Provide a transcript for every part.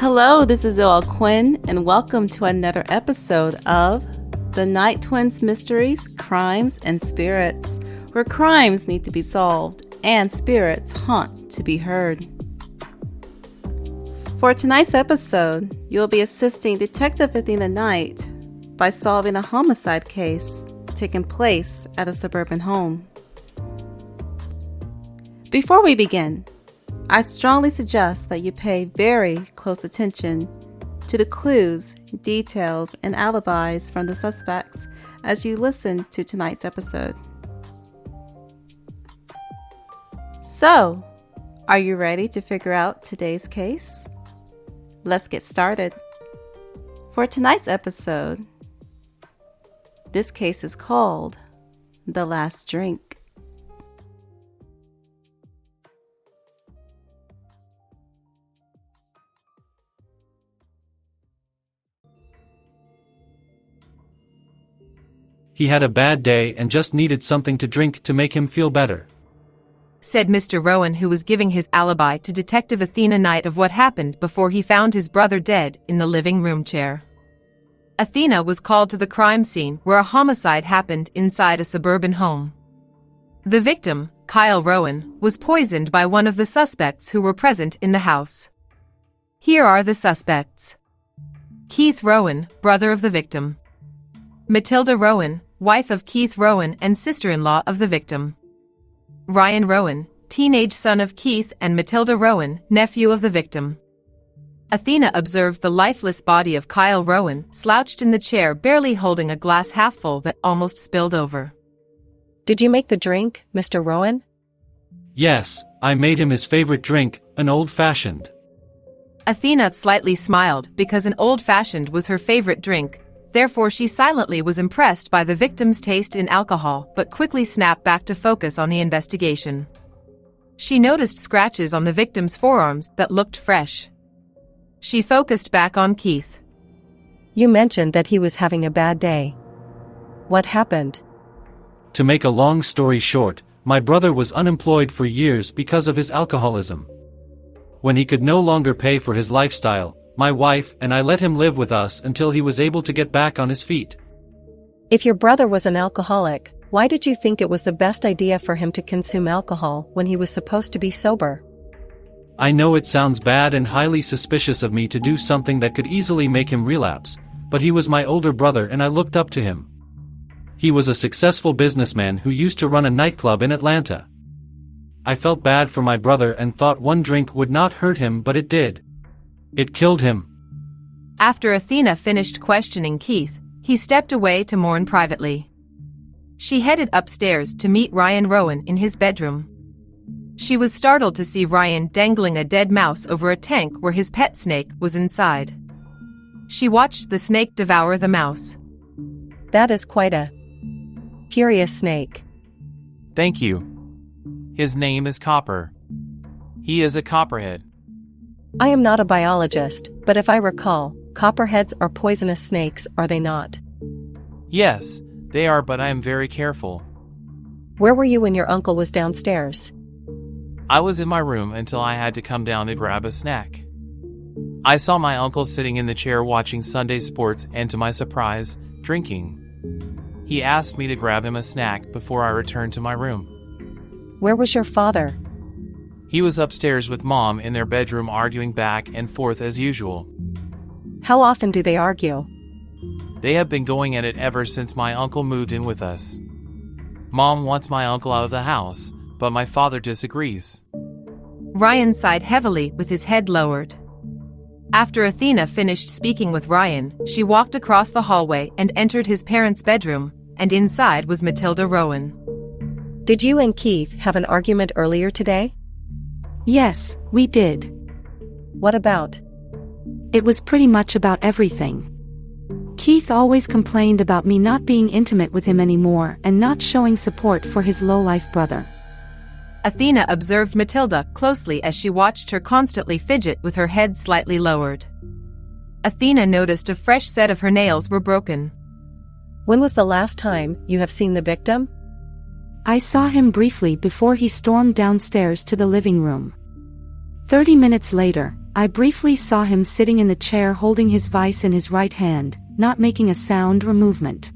Hello, this is Zoa Quinn, and welcome to another episode of The Knight Twins Mysteries, Crimes, and Spirits, where crimes need to be solved and spirits haunt to be heard. For tonight's episode, you'll be assisting Detective Athena Knight by solving a homicide case taking place at a suburban home. Before we begin, I strongly suggest that you pay very close attention to the clues, details, and alibis from the suspects as you listen to tonight's episode. So, are you ready to figure out today's case? Let's get started. For tonight's episode, this case is called The Last Drink. He had a bad day and just needed something to drink to make him feel better, said Mr. Rowan, who was giving his alibi to Detective Athena Knight of what happened before he found his brother dead in the living room chair. Athena was called to the crime scene where a homicide happened inside a suburban home. The victim, Kyle Rowan, was poisoned by one of the suspects who were present in the house. Here are the suspects. Keith Rowan, brother of the victim. Matilda Rowan, wife of Keith Rowan and sister-in-law of the victim. Ryan Rowan, teenage son of Keith and Matilda Rowan, nephew of the victim. Athena observed the lifeless body of Kyle Rowan slouched in the chair, barely holding a glass half full that almost spilled over. Did you make the drink, Mr. Rowan? Yes, I made him his favorite drink, an old-fashioned. Athena slightly smiled because an old-fashioned was her favorite drink. Therefore, she silently was impressed by the victim's taste in alcohol, but quickly snapped back to focus on the investigation. She noticed scratches on the victim's forearms that looked fresh. She focused back on Keith. You mentioned that he was having a bad day. What happened? To make a long story short, my brother was unemployed for years because of his alcoholism. When he could no longer pay for his lifestyle, my wife and I let him live with us until he was able to get back on his feet. If your brother was an alcoholic, why did you think it was the best idea for him to consume alcohol when he was supposed to be sober? I know it sounds bad and highly suspicious of me to do something that could easily make him relapse, but he was my older brother and I looked up to him. He was a successful businessman who used to run a nightclub in Atlanta. I felt bad for my brother and thought one drink would not hurt him, but it did. It killed him. After Athena finished questioning Keith, he stepped away to mourn privately. She headed upstairs to meet Ryan Rowan in his bedroom. She was startled to see Ryan dangling a dead mouse over a tank where his pet snake was inside. She watched the snake devour the mouse. That is quite a curious snake. Thank you. His name is Copper. He is a copperhead. I am not a biologist, but if I recall, copperheads are poisonous snakes, are they not? Yes, they are, but I am very careful. Where were you when your uncle was downstairs? I was in my room until I had to come down to grab a snack. I saw my uncle sitting in the chair watching Sunday sports and, to my surprise, drinking. He asked me to grab him a snack before I returned to my room. Where was your father? He was upstairs with Mom in their bedroom arguing back and forth as usual. How often do they argue? They have been going at it ever since my uncle moved in with us. Mom wants my uncle out of the house, but my father disagrees. Ryan sighed heavily with his head lowered. After Athena finished speaking with Ryan, she walked across the hallway and entered his parents' bedroom, and inside was Matilda Rowan. Did you and Keith have an argument earlier today? Yes, we did. What about? It was pretty much about everything. Keith always complained about me not being intimate with him anymore and not showing support for his low-life brother. Athena observed Matilda closely as she watched her constantly fidget with her head slightly lowered. Athena noticed a fresh set of her nails were broken. When was the last time you have seen the victim? I saw him briefly before he stormed downstairs to the living room. 30 minutes later, I briefly saw him sitting in the chair holding his vice in his right hand, not making a sound or movement.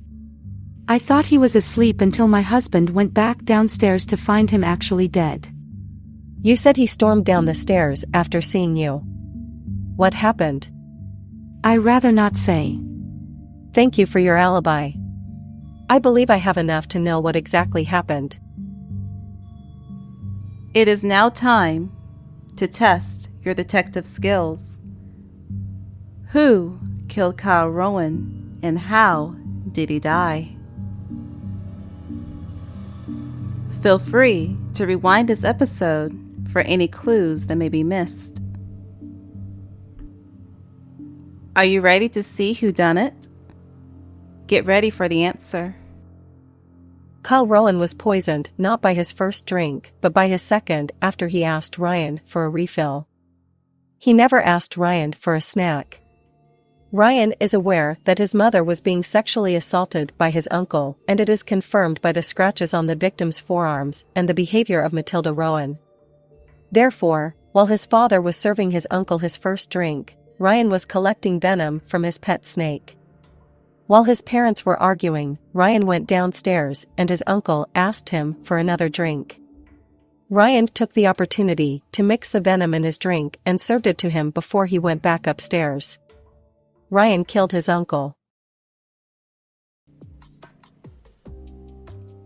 I thought he was asleep until my husband went back downstairs to find him actually dead. You said he stormed down the stairs after seeing you. What happened? I'd rather not say. Thank you for your alibi. I believe I have enough to know what exactly happened. It is now time to test your detective skills. Who killed Kyle Rowan and how did he die? Feel free to rewind this episode for any clues that may be missed. Are you ready to see who done it? Get ready for the answer. Kyle Rowan was poisoned not by his first drink, but by his second after he asked Ryan for a refill. He never asked Ryan for a snack. Ryan is aware that his mother was being sexually assaulted by his uncle, and it is confirmed by the scratches on the victim's forearms and the behavior of Matilda Rowan. Therefore, while his father was serving his uncle his first drink, Ryan was collecting venom from his pet snake. While his parents were arguing, Ryan went downstairs and his uncle asked him for another drink. Ryan took the opportunity to mix the venom in his drink and served it to him before he went back upstairs. Ryan killed his uncle.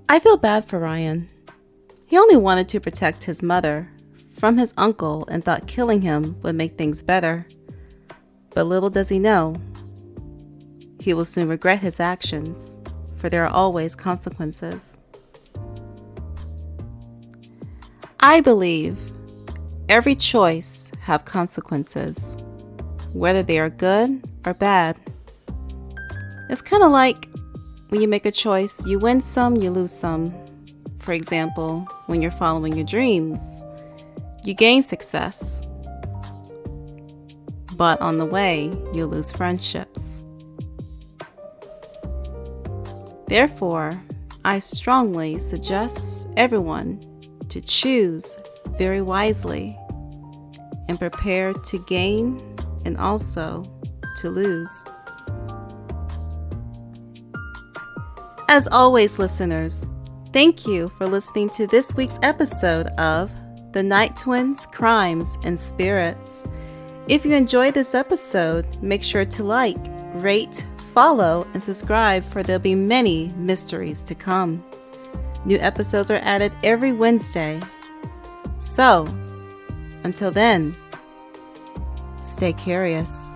I feel bad for Ryan. He only wanted to protect his mother from his uncle and thought killing him would make things better. But little does he know, he will soon regret his actions, for there are always consequences. I believe every choice have consequences, whether they are good or bad. It's kind of like when you make a choice, you win some, you lose some. For example, when you're following your dreams, you gain success, but on the way, you lose friendships. Therefore, I strongly suggest everyone to choose very wisely and prepare to gain and also to lose. As always, listeners, thank you for listening to this week's episode of The Night Twins, Crimes and Spirits. If you enjoyed this episode, make sure to like, rate, follow, and subscribe, for there'll be many mysteries to come. New episodes are added every Wednesday. So, until then, stay curious.